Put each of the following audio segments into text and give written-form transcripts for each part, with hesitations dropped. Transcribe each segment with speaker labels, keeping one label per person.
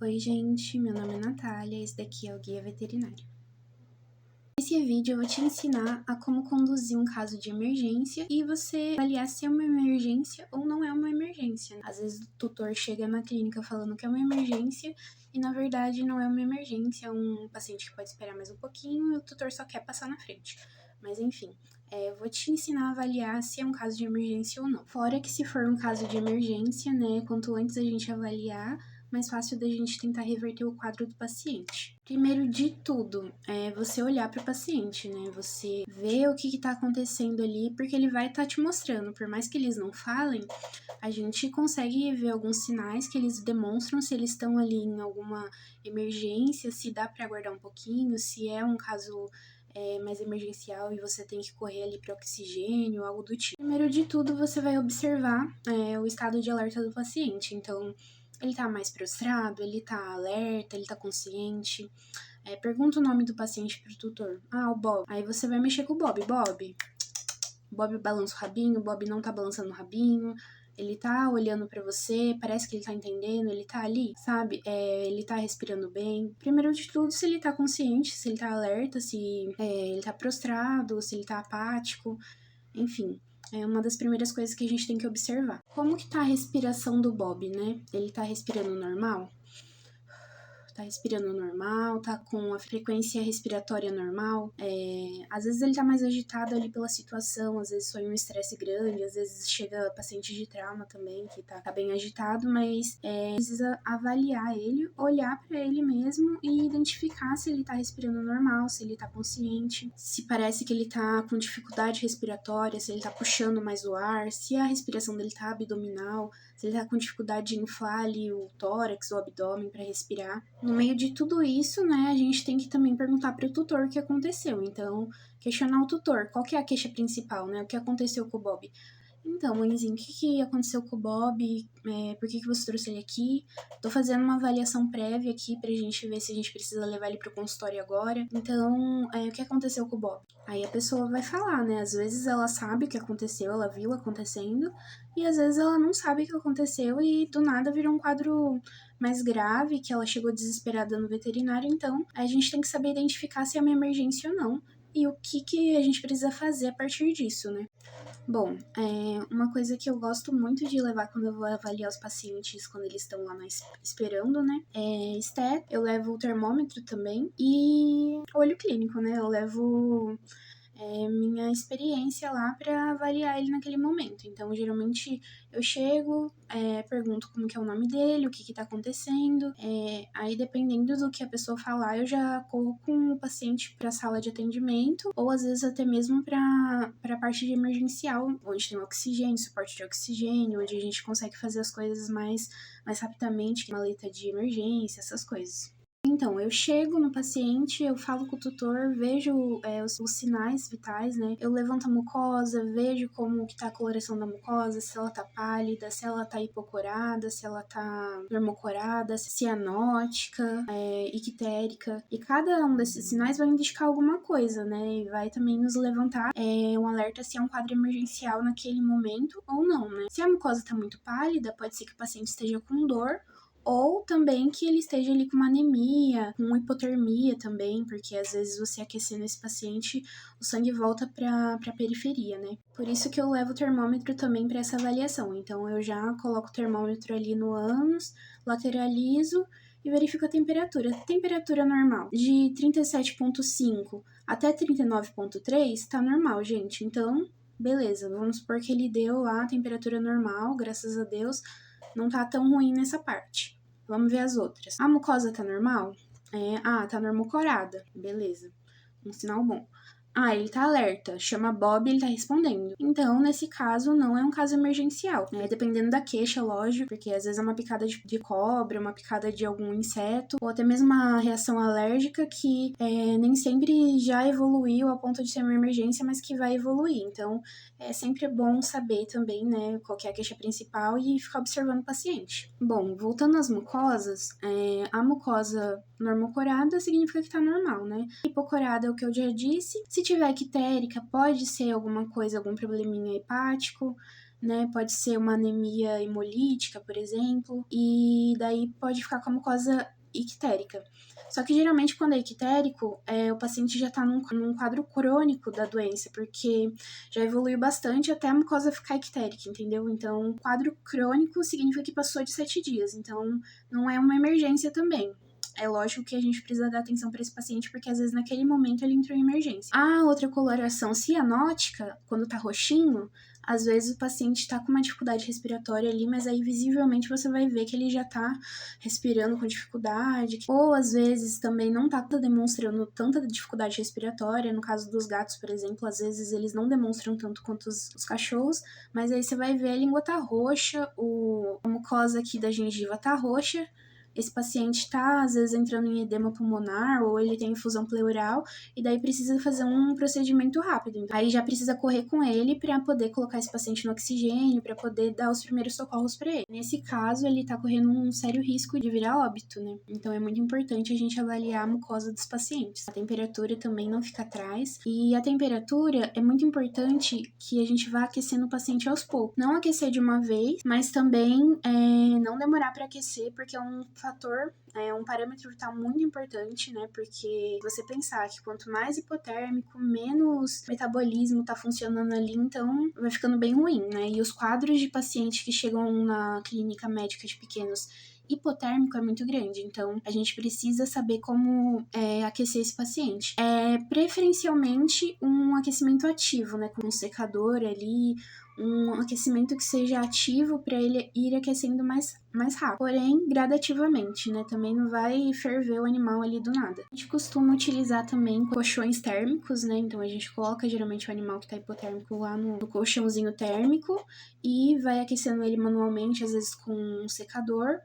Speaker 1: Oi, gente, meu nome é Natália, esse daqui é o Guia Veterinário. Nesse vídeo eu vou te ensinar a como conduzir um caso de emergência e você avaliar se é uma emergência ou não é uma emergência. Às vezes o tutor chega na clínica falando que é uma emergência e na verdade não é uma emergência, é um paciente que pode esperar mais um pouquinho e o tutor só quer passar na frente. Mas enfim, eu vou te ensinar a avaliar se é um caso de emergência ou não. Fora que se for um caso de emergência, né, quanto antes a gente avaliar, mais fácil da gente tentar reverter o quadro do paciente. Primeiro de tudo, é você olhar para o paciente, né? Você ver o que está acontecendo ali, porque ele vai estar te mostrando. Por mais que eles não falem, a gente consegue ver alguns sinais que eles demonstram se eles estão ali em alguma emergência, se dá para aguardar um pouquinho, se é um caso mais emergencial e você tem que correr ali para oxigênio, algo do tipo. Primeiro de tudo, você vai observar o estado de alerta do paciente. Então, ele tá mais prostrado, ele tá alerta, ele tá consciente. Pergunta o nome do paciente pro tutor. Ah, o Bob. Aí você vai mexer com o Bob. Bob balança o rabinho, Bob não tá balançando o rabinho. Ele tá olhando pra você, parece que ele tá entendendo, ele tá ali, sabe? Ele tá respirando bem. Primeiro de tudo, se ele tá consciente, se ele tá alerta, se ele tá prostrado, se ele tá apático, enfim. É uma das primeiras coisas que a gente tem que observar. Como que tá a respiração do Bob, né? Ele tá respirando normal? Tá respirando normal, tá com a frequência respiratória normal. Às vezes ele tá mais agitado ali pela situação, às vezes foi um estresse grande, às vezes chega paciente de trauma também, que tá bem agitado, mas precisa avaliar ele, olhar para ele mesmo e identificar se ele tá respirando normal, se ele tá consciente, se parece que ele tá com dificuldade respiratória, se ele tá puxando mais o ar, se a respiração dele tá abdominal, se ele tá com dificuldade de inflar ali o tórax, o abdômen para respirar. No meio de tudo isso, né, a gente tem que também perguntar para o tutor o que aconteceu. Então, questionar o tutor, qual que é a queixa principal, né? O que aconteceu com o Bob? Então, mãezinha, o que aconteceu com o Bob? Por que você trouxe ele aqui? Tô fazendo uma avaliação prévia aqui pra gente ver se a gente precisa levar ele pro consultório agora. Então, o que aconteceu com o Bob? Aí a pessoa vai falar, né? Às vezes ela sabe o que aconteceu, ela viu acontecendo, e às vezes ela não sabe o que aconteceu e do nada virou um quadro mais grave, que ela chegou desesperada no veterinário. Então, a gente tem que saber identificar se é uma emergência ou não e o que a gente precisa fazer a partir disso, né? Bom, uma coisa que eu gosto muito de levar quando eu vou avaliar os pacientes quando eles estão lá esperando, né? Estet, eu levo o termômetro também e olho clínico, né? Eu levo minha experiência lá para avaliar ele naquele momento. Então, geralmente eu chego, pergunto como que é o nome dele, o que tá acontecendo. Aí, dependendo do que a pessoa falar, eu já corro com o paciente para a sala de atendimento, ou às vezes até mesmo para a parte de emergencial, onde tem oxigênio, suporte de oxigênio, onde a gente consegue fazer as coisas mais rapidamente, que maleta de emergência, essas coisas. Então, eu chego no paciente, eu falo com o tutor, vejo os sinais vitais, né? Eu levanto a mucosa, vejo como que tá a coloração da mucosa, se ela tá pálida, se ela tá hipocorada, se ela tá dermocorada, cianótica, ictérica. E cada um desses sinais vai indicar alguma coisa, né? E vai também nos levantar um alerta se é um quadro emergencial naquele momento ou não, né? Se a mucosa tá muito pálida, pode ser que o paciente esteja com dor, ou também que ele esteja ali com uma anemia, com hipotermia também, porque às vezes você aquecendo esse paciente, o sangue volta para a periferia, né? Por isso que eu levo o termômetro também para essa avaliação. Então eu já coloco o termômetro ali no ânus, lateralizo e verifico a temperatura. Temperatura normal de 37,5 até 39,3 tá normal, gente. Então, beleza, vamos supor que ele deu lá a temperatura normal, graças a Deus, não tá tão ruim nessa parte. Vamos ver as outras. A mucosa tá normal? Tá normocorada. Beleza. Um sinal bom. Ele tá alerta, chama Bob e ele tá respondendo. Então, nesse caso, não é um caso emergencial, né? Dependendo da queixa, lógico, porque às vezes é uma picada de cobra, uma picada de algum inseto, ou até mesmo uma reação alérgica que nem sempre já evoluiu ao ponto de ser uma emergência, mas que vai evoluir. Então, é sempre bom saber também, né, qual que é a queixa principal e ficar observando o paciente. Bom, voltando às mucosas, a mucosa normocorada significa que tá normal, né? Hipocorada é o que eu já disse. Se tiver ictérica, pode ser alguma coisa, algum probleminha hepático. né? Pode ser uma anemia hemolítica, por exemplo, e daí pode ficar com a mucosa ictérica. Só que geralmente quando é ictérico, o paciente já tá num quadro crônico da doença, porque já evoluiu bastante até a mucosa ficar ictérica, entendeu? Então, quadro crônico significa que passou de 7 dias, então não é uma emergência também. É lógico que a gente precisa dar atenção para esse paciente, porque às vezes naquele momento ele entrou em emergência. A outra coloração cianótica, quando tá roxinho, às vezes o paciente tá com uma dificuldade respiratória ali, mas aí visivelmente você vai ver que ele já tá respirando com dificuldade, ou às vezes também não tá demonstrando tanta dificuldade respiratória. No caso dos gatos, por exemplo, às vezes eles não demonstram tanto quanto os cachorros, mas aí você vai ver a língua tá roxa, a mucosa aqui da gengiva tá roxa. Esse paciente tá, às vezes, entrando em edema pulmonar ou ele tem infusão pleural e daí precisa fazer um procedimento rápido. Então, aí já precisa correr com ele para poder colocar esse paciente no oxigênio, para poder dar os primeiros socorros para ele. Nesse caso, ele tá correndo um sério risco de virar óbito, né? Então é muito importante a gente avaliar a mucosa dos pacientes. A temperatura também não fica atrás. E a temperatura é muito importante que a gente vá aquecendo o paciente aos poucos. Não aquecer de uma vez, mas também não demorar para aquecer, porque é um fator, um parâmetro que tá muito importante, né? Porque você pensar que quanto mais hipotérmico, menos metabolismo tá funcionando ali, então vai ficando bem ruim, né? E os quadros de pacientes que chegam na clínica médica de pequenos hipotérmico é muito grande, então a gente precisa saber como aquecer esse paciente. Preferencialmente um aquecimento ativo, né? Com um secador ali, um aquecimento que seja ativo para ele ir aquecendo mais rápido, porém gradativamente, né? Também não vai ferver o animal ali do nada. A gente costuma utilizar também colchões térmicos, né? Então a gente coloca geralmente o animal que tá hipotérmico lá no colchãozinho térmico e vai aquecendo ele manualmente, às vezes com um secador.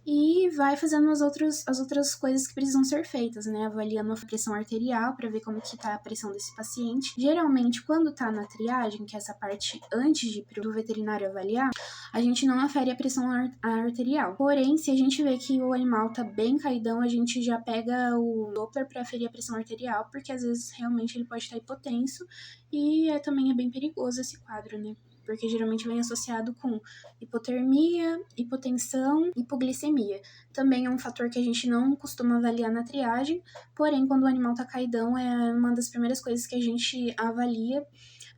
Speaker 1: E vai fazendo as outras coisas que precisam ser feitas, né? Avaliando a pressão arterial para ver como que tá a pressão desse paciente. Geralmente, quando tá na triagem, que é essa parte antes de ir pro veterinário avaliar, a gente não afere a pressão arterial. Porém, se a gente vê que o animal tá bem caidão, a gente já pega o Doppler para aferir a pressão arterial, porque às vezes realmente ele pode estar hipotenso e também é bem perigoso esse quadro, né? Porque geralmente vem associado com hipotermia, hipotensão, hipoglicemia. Também é um fator que a gente não costuma avaliar na triagem, porém, quando o animal tá caidão, é uma das primeiras coisas que a gente avalia,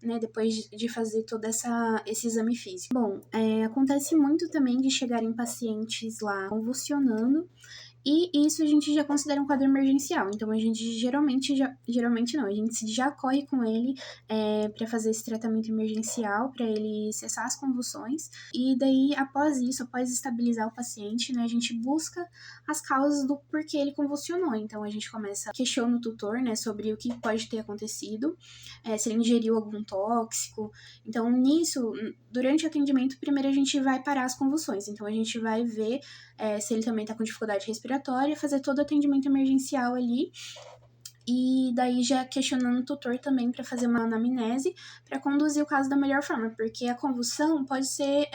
Speaker 1: né, depois de fazer todo esse exame físico. Bom, acontece muito também de chegarem pacientes lá convulsionando, e isso a gente já considera um quadro emergencial. Então a gente geralmente não, a gente já corre com ele para fazer esse tratamento emergencial, para ele cessar as convulsões. E daí, após isso, após estabilizar o paciente, né, a gente busca as causas do porquê ele convulsionou. Então a gente questiona o tutor, né, sobre o que pode ter acontecido, se ele ingeriu algum tóxico. Então nisso, durante o atendimento, primeiro a gente vai parar as convulsões. Então a gente vai ver se ele também tá com dificuldade respiratória, fazer todo o atendimento emergencial ali. E daí já questionando o tutor também para fazer uma anamnese, para conduzir o caso da melhor forma, porque a convulsão pode ser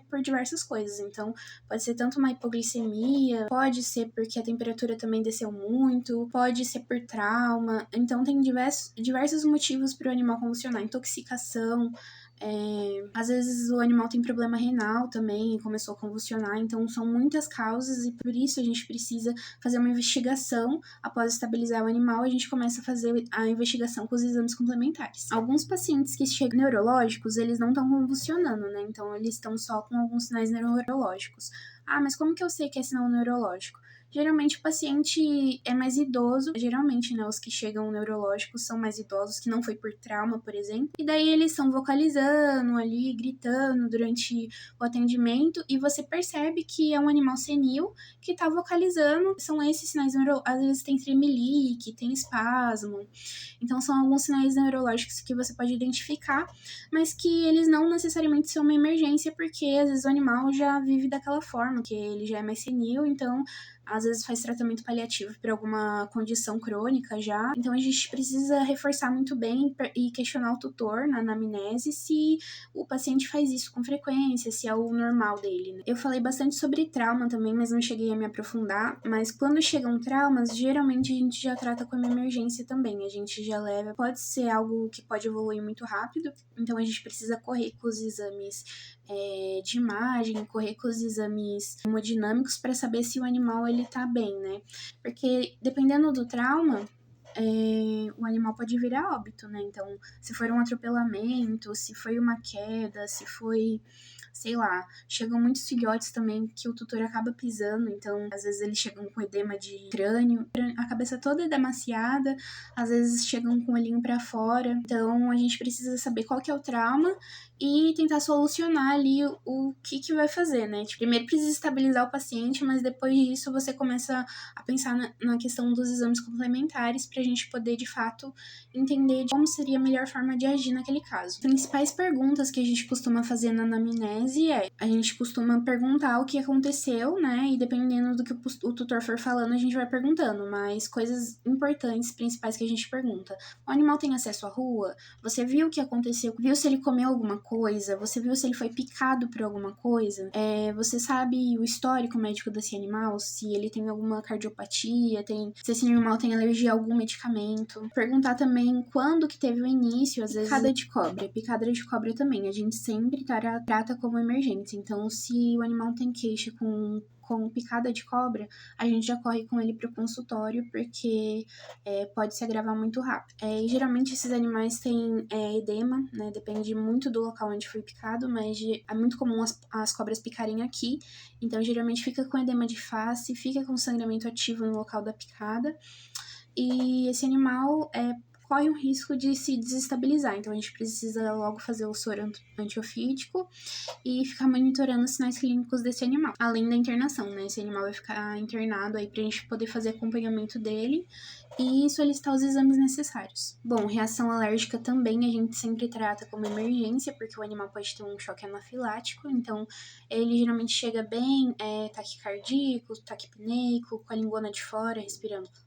Speaker 1: por diversas coisas. Então, pode ser tanto uma hipoglicemia, pode ser porque a temperatura também desceu muito, pode ser por trauma. Então, tem diversos motivos para o animal convulsionar. Intoxicação, às vezes o animal tem problema renal também e começou a convulsionar, então são muitas causas e por isso a gente precisa fazer uma investigação. Após estabilizar o animal, a gente começa a fazer a investigação com os exames complementares. Alguns pacientes que chegam neurológicos, eles não estão convulsionando, né? Então eles estão só com alguns sinais neurológicos. Ah, mas como que eu sei que é sinal neurológico? Geralmente o paciente é mais idoso, geralmente, né, os que chegam neurológicos são mais idosos, que não foi por trauma, por exemplo, e daí eles estão vocalizando ali, gritando durante o atendimento, e você percebe que é um animal senil que tá vocalizando, são esses sinais neurológicos, às vezes tem tremelique, tem espasmo, então são alguns sinais neurológicos que você pode identificar, mas que eles não necessariamente são uma emergência, porque às vezes o animal já vive daquela forma, que ele já é mais senil, então às vezes faz tratamento paliativo para alguma condição crônica já. Então a gente precisa reforçar muito bem e questionar o tutor na anamnese se o paciente faz isso com frequência, se é o normal dele, né? Eu falei bastante sobre trauma também, mas não cheguei a me aprofundar. Mas quando chegam traumas, geralmente a gente já trata como emergência também. A gente já leva, pode ser algo que pode evoluir muito rápido, então a gente precisa correr com os exames de imagem, correr com os exames hemodinâmicos para saber se o animal ele tá bem, né? Porque dependendo do trauma, o animal pode vir a óbito, né? Então, se for um atropelamento, se foi uma queda, se foi, sei lá, chegam muitos filhotes também que o tutor acaba pisando, então às vezes eles chegam com edema de crânio, a cabeça toda é demaciada, às vezes chegam com o olhinho para fora. Então a gente precisa saber qual que é o trauma e tentar solucionar ali o que vai fazer, né? Tipo, primeiro precisa estabilizar o paciente, mas depois disso você começa a pensar na questão dos exames complementares pra gente poder, de fato, entender como seria a melhor forma de agir naquele caso. As principais perguntas que a gente costuma fazer na anamnese a gente costuma perguntar o que aconteceu, né? E dependendo do que o tutor for falando, a gente vai perguntando, mas coisas importantes, principais que a gente pergunta. O animal tem acesso à rua? Você viu o que aconteceu? Viu se ele comeu alguma coisa? Você viu se ele foi picado por alguma coisa? Você sabe o histórico médico desse animal? Se ele tem alguma cardiopatia, se esse animal tem alergia a algum medicamento. Perguntar também quando que teve o início, às vezes. Picada de cobra também. A gente sempre trata como emergência. Então, se o animal tem queixa com picada de cobra, a gente já corre com ele para o consultório, porque pode se agravar muito rápido. E geralmente esses animais têm edema, né? Depende muito do local onde foi picado, mas é muito comum as cobras picarem aqui, então geralmente fica com edema de face, fica com sangramento ativo no local da picada, e esse animal corre um risco de se desestabilizar, então a gente precisa logo fazer o soro antiofídico e ficar monitorando os sinais clínicos desse animal, além da internação, né? Esse animal vai ficar internado aí pra gente poder fazer acompanhamento dele e solicitar os exames necessários. Bom, reação alérgica também a gente sempre trata como emergência, porque o animal pode ter um choque anafilático, então ele geralmente chega bem taquicardíaco, taquipneico, com a lingona de fora, respirando com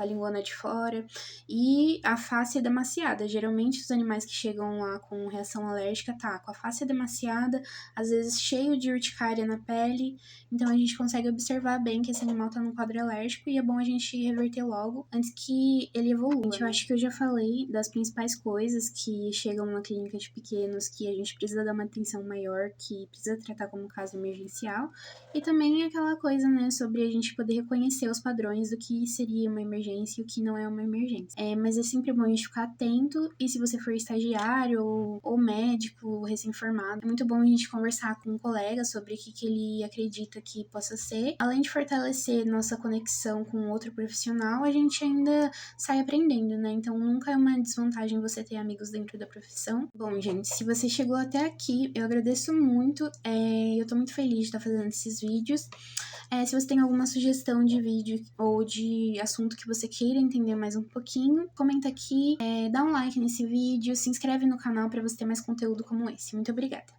Speaker 1: a lingona de fora, e a face demaciada. Geralmente os animais que chegam lá com reação alérgica tá com a face demaciada, às vezes cheio de urticária na pele, então a gente consegue observar bem que esse animal tá num quadro alérgico e é bom a gente reverter logo antes que ele evolua. Gente, eu acho que eu já falei das principais coisas que chegam na clínica de pequenos, que a gente precisa dar uma atenção maior, que precisa tratar como caso emergencial, e também aquela coisa, né, sobre a gente poder reconhecer os padrões do que seria uma emergência e o que não é uma emergência. Mas é sempre bom a gente ficar atento, e se você for estagiário ou médico recém-formado, é muito bom a gente conversar com um colega sobre o que ele acredita que possa ser. Além de fortalecer nossa conexão com outro profissional, a gente ainda sai aprendendo, né? Então nunca é uma desvantagem você ter amigos dentro da profissão. Bom, gente, se você chegou até aqui, eu agradeço muito. Eu tô muito feliz de estar fazendo esses vídeos. Se você tem alguma sugestão de vídeo ou de assunto que você queira entender mais um pouquinho, comenta aqui, dá um like nesse vídeo, se inscreve no canal para você ter mais conteúdo como esse. Muito obrigada!